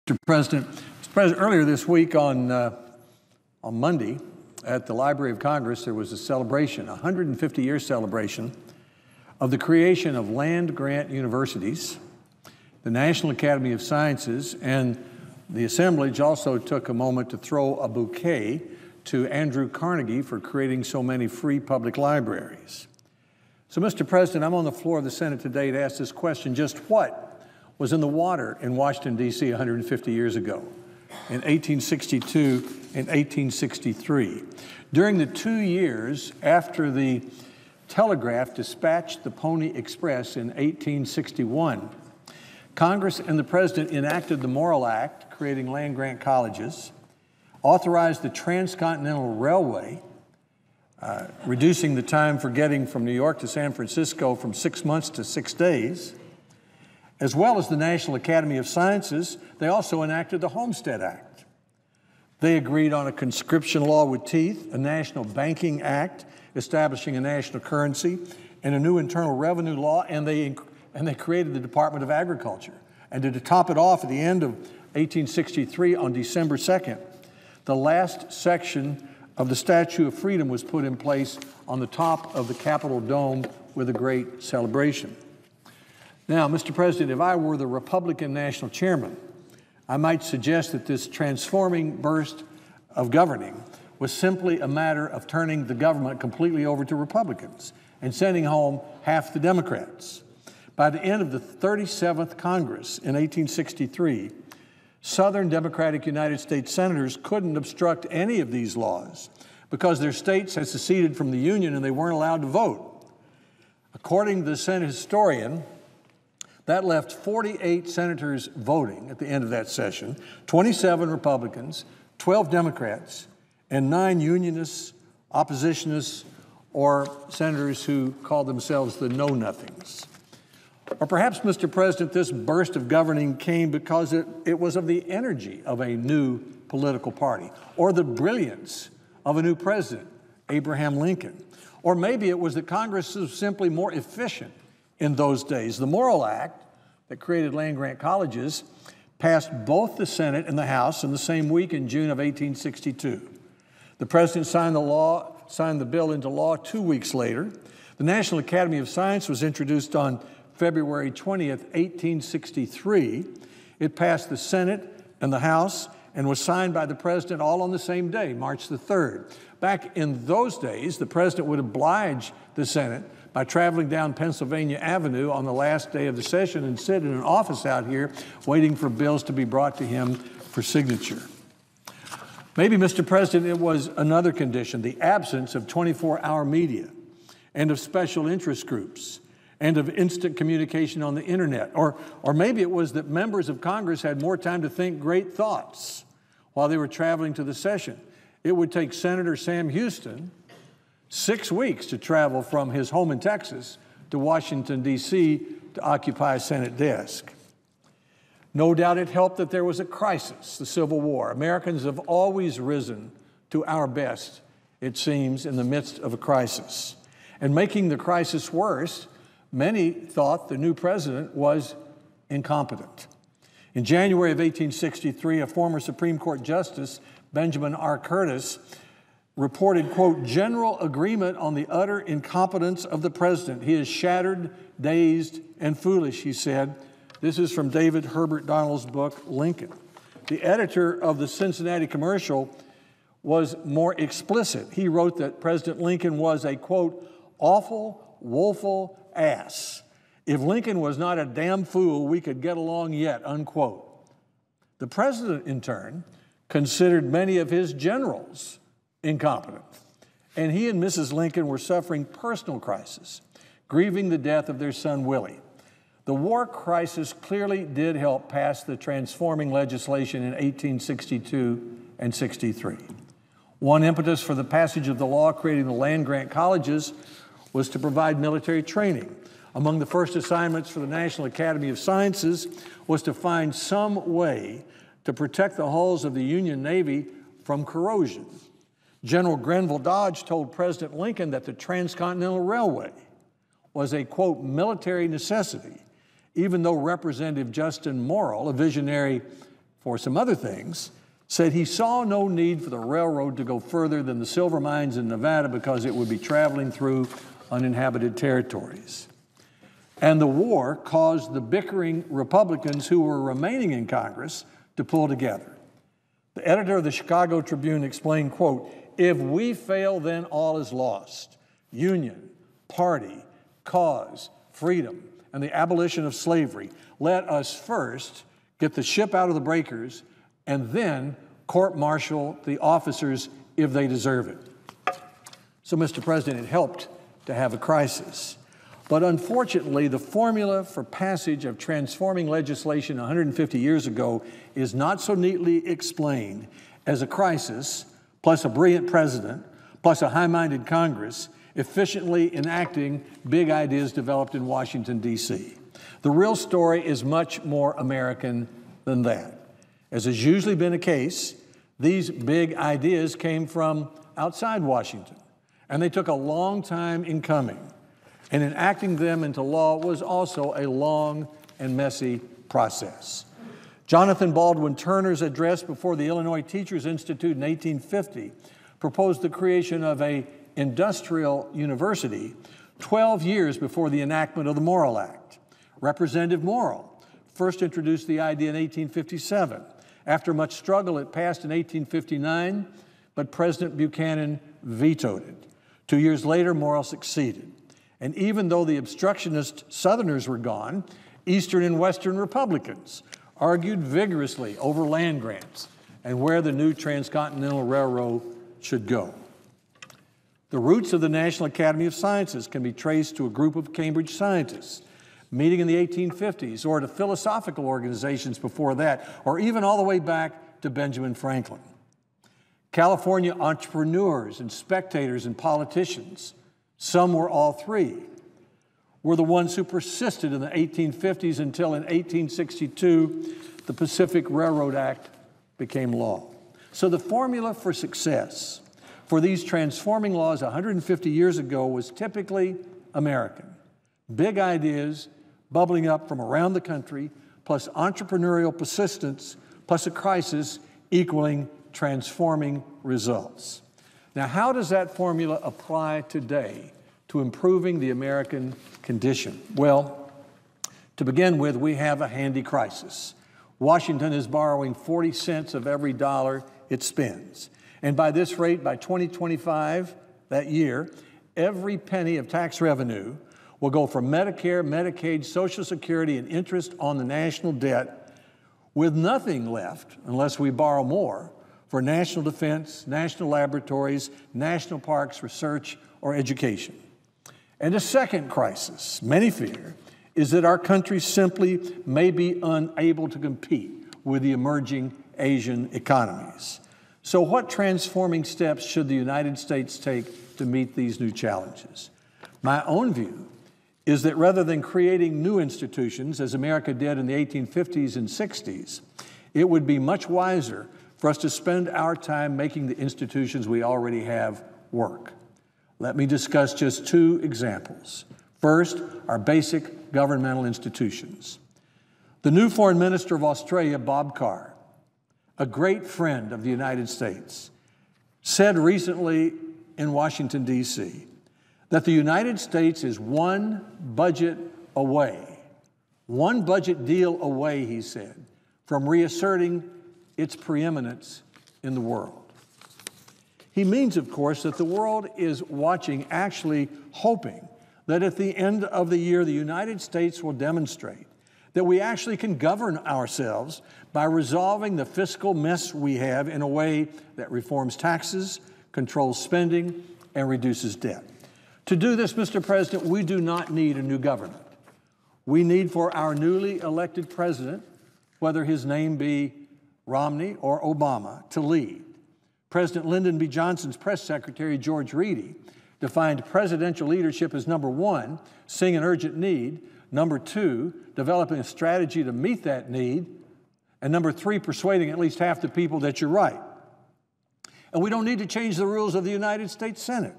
Mr. President, earlier this week on Monday at the Library of Congress, there was a celebration, a 150-year celebration of the creation of land-grant universities. The National Academy of Sciences and the assemblage also took a moment to throw a bouquet to Andrew Carnegie for creating so many free public libraries. So, Mr. President, I'm on the floor of the Senate today to ask this question: just what was in the water in Washington, D.C. 150 years ago, in 1862 and 1863? During the 2 years after the telegraph dispatched the Pony Express in 1861, Congress and the President enacted the Morrill Act, creating land-grant colleges, authorized the Transcontinental Railway, reducing the time for getting from New York to San Francisco from 6 months to 6 days, as well as the National Academy of Sciences. They also enacted the Homestead Act. They agreed on a conscription law with teeth, a national banking act establishing a national currency, and a new internal revenue law, and they created the Department of Agriculture. And to top it off, at the end of 1863, on December 2nd, the last section of the Statue of Freedom was put in place on the top of the Capitol Dome with a great celebration. Now, Mr. President, if I were the Republican national chairman, I might suggest that this transforming burst of governing was simply a matter of turning the government completely over to Republicans and sending home half the Democrats. By the end of the 37th Congress in 1863, Southern Democratic United States senators couldn't obstruct any of these laws because their states had seceded from the Union and they weren't allowed to vote. According to the Senate historian, that left 48 senators voting at the end of that session, 27 Republicans, 12 Democrats, and 9 unionists, oppositionists, or senators who called themselves the know-nothings. Or perhaps, Mr. President, this burst of governing came because it was of the energy of a new political party, or the brilliance of a new president, Abraham Lincoln. Or maybe it was that Congress was simply more efficient in those days. The Morrill Act that created land-grant colleges passed both the Senate and the House in the same week in June of 1862. The President signed the bill into law 2 weeks later. The National Academy of Science was introduced on February 20th, 1863. It passed the Senate and the House and was signed by the President all on the same day, March the 3rd. Back in those days, the President would oblige the Senate by traveling down Pennsylvania Avenue on the last day of the session and sit in an office out here waiting for bills to be brought to him for signature. Maybe, Mr. President, it was another condition, the absence of 24-hour media and of special interest groups and of instant communication on the internet. Or maybe it was that members of Congress had more time to think great thoughts while they were traveling to the session. It would take Senator Sam Houston 6 weeks to travel from his home in Texas to Washington, D.C. to occupy a Senate desk. No doubt it helped that there was a crisis, the Civil War. Americans have always risen to our best, it seems, in the midst of a crisis. And making the crisis worse, many thought the new president was incompetent. In January of 1863, a former Supreme Court Justice, Benjamin R. Curtis, reported, quote, general agreement on the utter incompetence of the president. He is shattered, dazed, and foolish, he said. This is from David Herbert Donald's book, Lincoln. The editor of the Cincinnati Commercial was more explicit. He wrote that President Lincoln was a, quote, awful, woeful ass. If Lincoln was not a damn fool, we could get along yet, unquote. The president, in turn, considered many of his generals incompetent. And he and Mrs. Lincoln were suffering personal crisis, grieving the death of their son, Willie. The war crisis clearly did help pass the transforming legislation in 1862 and 63. One impetus for the passage of the law creating the land-grant colleges was to provide military training. Among the first assignments for the National Academy of Sciences was to find some way to protect the hulls of the Union Navy from corrosion. General Grenville Dodge told President Lincoln that the Transcontinental Railway was a, quote, military necessity, even though Representative Justin Morrill, a visionary for some other things, said he saw no need for the railroad to go further than the silver mines in Nevada because it would be traveling through uninhabited territories. And the war caused the bickering Republicans who were remaining in Congress to pull together. The editor of the Chicago Tribune explained, quote, "If we fail, then all is lost. Union, party, cause, freedom, and the abolition of slavery. Let us first get the ship out of the breakers and then court-martial the officers if they deserve it." So, Mr. President, it helped to have a crisis. But unfortunately, the formula for passage of transforming legislation 150 years ago is not so neatly explained as a crisis, plus a brilliant president, plus a high-minded Congress, efficiently enacting big ideas developed in Washington, D.C. The real story is much more American than that. As has usually been the case, these big ideas came from outside Washington, and they took a long time in coming. And enacting them into law was also a long and messy process. Jonathan Baldwin Turner's address before the Illinois Teachers Institute in 1850 proposed the creation of an industrial university 12 years before the enactment of the Morrill Act. Representative Morrill first introduced the idea in 1857. After much struggle, it passed in 1859, but President Buchanan vetoed it. 2 years later, Morrill succeeded. And even though the obstructionist Southerners were gone, Eastern and Western Republicans argued vigorously over land grants and where the new transcontinental railroad should go. The roots of the National Academy of Sciences can be traced to a group of Cambridge scientists meeting in the 1850s, or to philosophical organizations before that, or even all the way back to Benjamin Franklin. California entrepreneurs and spectators and politicians, some were all three, were the ones who persisted in the 1850s until in 1862, the Pacific Railroad Act became law. So the formula for success for these transforming laws 150 years ago was typically American. Big ideas bubbling up from around the country, plus entrepreneurial persistence, plus a crisis equaling transforming results. Now, how does that formula apply today to improving the American condition? Well, to begin with, we have a handy crisis. Washington is borrowing 40 cents of every dollar it spends. And by this rate, by 2025, that year, every penny of tax revenue will go for Medicare, Medicaid, Social Security, and interest on the national debt, with nothing left, unless we borrow more, for national defense, national laboratories, national parks, research, or education. And a second crisis, many fear, is that our country simply may be unable to compete with the emerging Asian economies. So what transforming steps should the United States take to meet these new challenges? My own view is that rather than creating new institutions, as America did in the 1850s and 60s, it would be much wiser for us to spend our time making the institutions we already have work. Let me discuss just two examples. First, our basic governmental institutions. The new Foreign Minister of Australia, Bob Carr, a great friend of the United States, said recently in Washington, D.C., that the United States is one budget deal away, he said, from reasserting its preeminence in the world. He means, of course, that the world is watching, actually hoping that at the end of the year, the United States will demonstrate that we actually can govern ourselves by resolving the fiscal mess we have in a way that reforms taxes, controls spending, and reduces debt. To do this, Mr. President, we do not need a new government. We need for our newly elected president, whether his name be Romney or Obama, to lead. President Lyndon B. Johnson's press secretary, George Reedy, defined presidential leadership as number one, seeing an urgent need, number two, developing a strategy to meet that need, and number three, persuading at least half the people that you're right. And we don't need to change the rules of the United States Senate.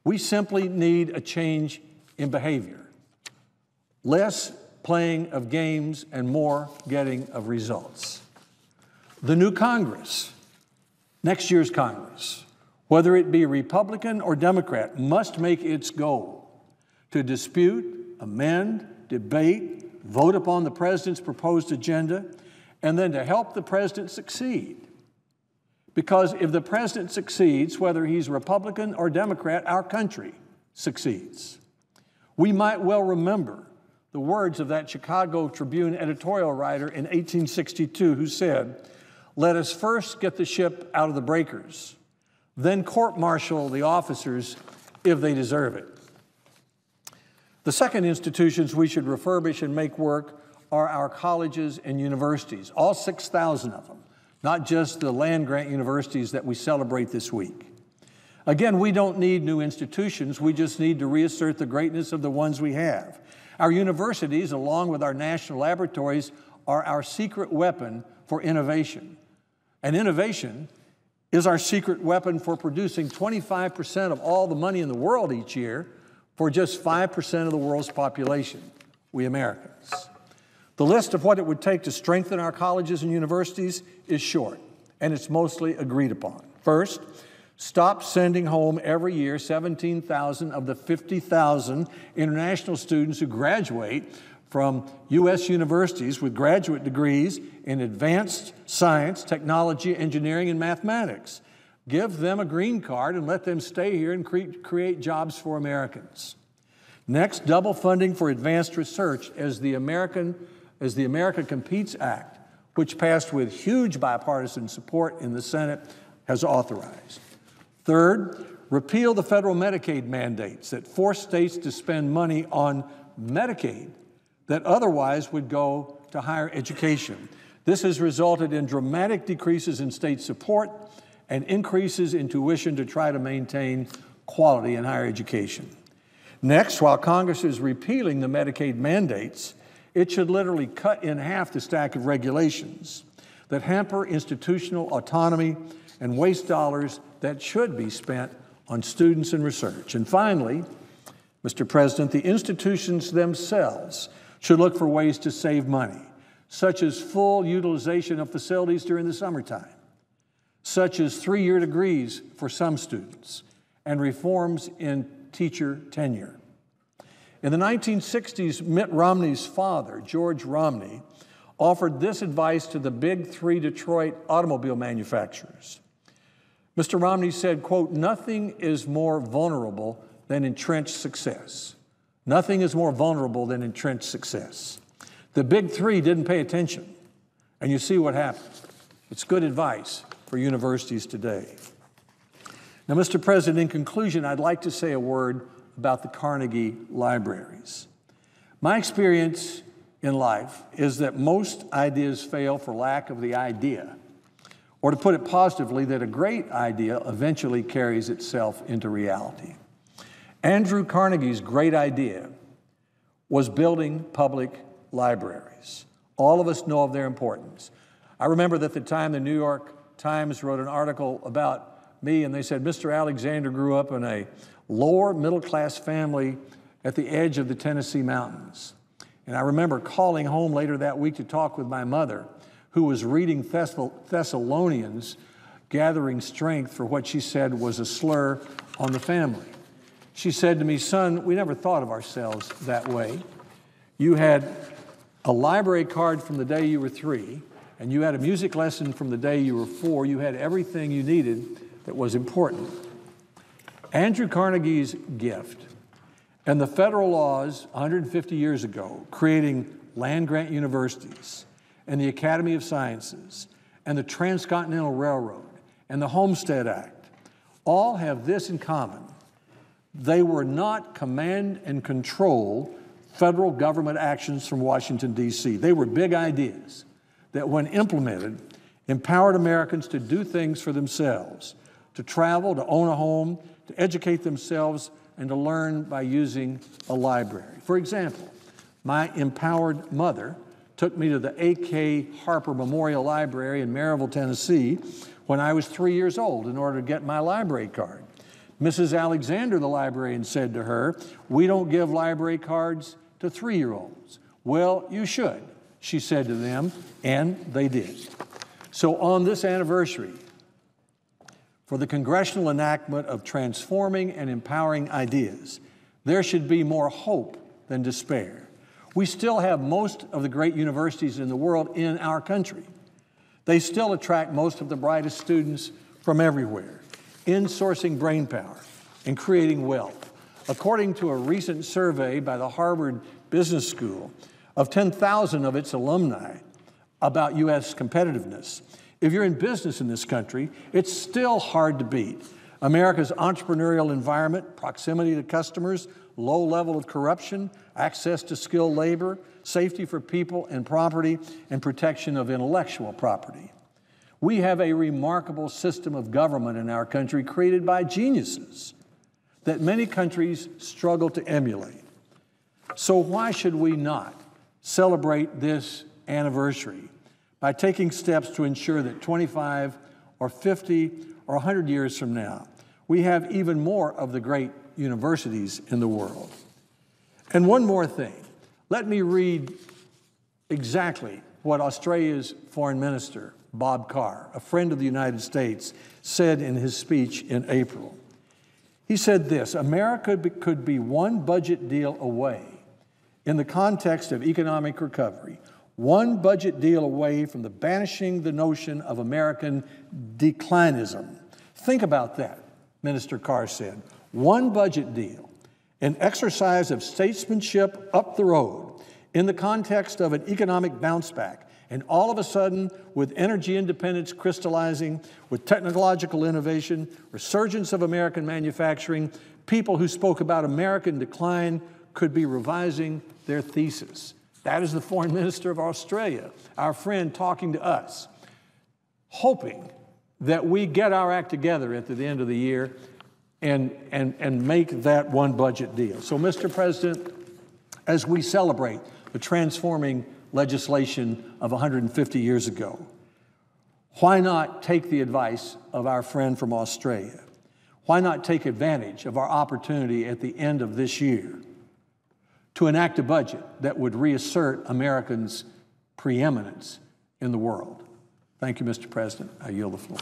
We simply need a change in behavior. Less playing of games and more getting of results. The new Congress, next year's Congress, whether it be Republican or Democrat, must make its goal to dispute, amend, debate, vote upon the president's proposed agenda, and then to help the president succeed. Because if the president succeeds, whether he's Republican or Democrat, our country succeeds. We might well remember the words of that Chicago Tribune editorial writer in 1862 who said, "Let us first get the ship out of the breakers, then court-martial the officers if they deserve it." The second institutions we should refurbish and make work are our colleges and universities, all 6,000 of them, not just the land-grant universities that we celebrate this week. Again, we don't need new institutions, we just need to reassert the greatness of the ones we have. Our universities, along with our national laboratories, are our secret weapon for innovation. And innovation is our secret weapon for producing 25% of all the money in the world each year for just 5% of the world's population, we Americans. The list of what it would take to strengthen our colleges and universities is short, and it's mostly agreed upon. First, stop sending home every year 17,000 of the 50,000 international students who graduate from U.S. universities with graduate degrees in advanced science, technology, engineering, and mathematics. Give them a green card and let them stay here and create jobs for Americans. Next, double funding for advanced research as the America Competes Act, which passed with huge bipartisan support in the Senate, has authorized. Third, repeal the federal Medicaid mandates that force states to spend money on Medicaid that otherwise would go to higher education. This has resulted in dramatic decreases in state support and increases in tuition to try to maintain quality in higher education. Next, while Congress is repealing the Medicaid mandates, it should literally cut in half the stack of regulations that hamper institutional autonomy and waste dollars that should be spent on students and research. And finally, Mr. President, the institutions themselves should look for ways to save money, such as full utilization of facilities during the summertime, such as 3-year degrees for some students, and reforms in teacher tenure. In the 1960s, Mitt Romney's father, George Romney, offered this advice to the big 3 Detroit automobile manufacturers. Mr. Romney said, quote, "Nothing is more vulnerable than entrenched success. Nothing is more vulnerable than entrenched success." The big 3 didn't pay attention, and you see what happened. It's good advice for universities today. Now, Mr. President, in conclusion, I'd like to say a word about the Carnegie libraries. My experience in life is that most ideas fail for lack of the idea, or to put it positively, that a great idea eventually carries itself into reality. Andrew Carnegie's great idea was building public libraries. All of us know of their importance. I remember that at the time the New York Times wrote an article about me, and they said, Mr. Alexander grew up in a lower middle-class family at the edge of the Tennessee mountains. And I remember calling home later that week to talk with my mother, who was reading Thessalonians, gathering strength for what she said was a slur on the family. She said to me, "Son, we never thought of ourselves that way. You had a library card from the day you were 3, and you had a music lesson from the day you were 4. You had everything you needed that was important." Andrew Carnegie's gift and the federal laws 150 years ago, creating land-grant universities and the Academy of Sciences and the Transcontinental Railroad and the Homestead Act, all have this in common. They were not command and control federal government actions from Washington, D.C. They were big ideas that, when implemented, empowered Americans to do things for themselves, to travel, to own a home, to educate themselves, and to learn by using a library. For example, my empowered mother took me to the A.K. Harper Memorial Library in Maryville, Tennessee, when I was 3 years old in order to get my library card. Mrs. Alexander, the librarian, said to her, "We don't give library cards to 3-year-olds. "Well, you should," she said to them, and they did. So on this anniversary, for the congressional enactment of transforming and empowering ideas, there should be more hope than despair. We still have most of the great universities in the world in our country. They still attract most of the brightest students from everywhere, insourcing brainpower and creating wealth. According to a recent survey by the Harvard Business School of 10,000 of its alumni about U.S. competitiveness, if you're in business in this country, it's still hard to beat. America's entrepreneurial environment, proximity to customers, low level of corruption, access to skilled labor, safety for people and property, and protection of intellectual property. We have a remarkable system of government in our country created by geniuses that many countries struggle to emulate. So why should we not celebrate this anniversary by taking steps to ensure that 25 or 50 or 100 years from now, we have even more of the great universities in the world? And one more thing. Let me read exactly what Australia's Foreign Minister, Bob Carr, a friend of the United States, said in his speech in April. He said this: America could be one budget deal away in the context of economic recovery, one budget deal away from the banishing the notion of American declinism. Think about that, Minister Carr said. One budget deal, an exercise of statesmanship up the road in the context of an economic bounce back. And all of a sudden, with energy independence crystallizing, with technological innovation, resurgence of American manufacturing, people who spoke about American decline could be revising their thesis. That is the Foreign Minister of Australia, our friend, talking to us, hoping that we get our act together at the end of the year and make that one budget deal. So, Mr. President, as we celebrate the transforming legislation of 150 years ago, why not take the advice of our friend from Australia? Why not take advantage of our opportunity at the end of this year to enact a budget that would reassert Americans' preeminence in the world? Thank you, Mr. President. I yield the floor.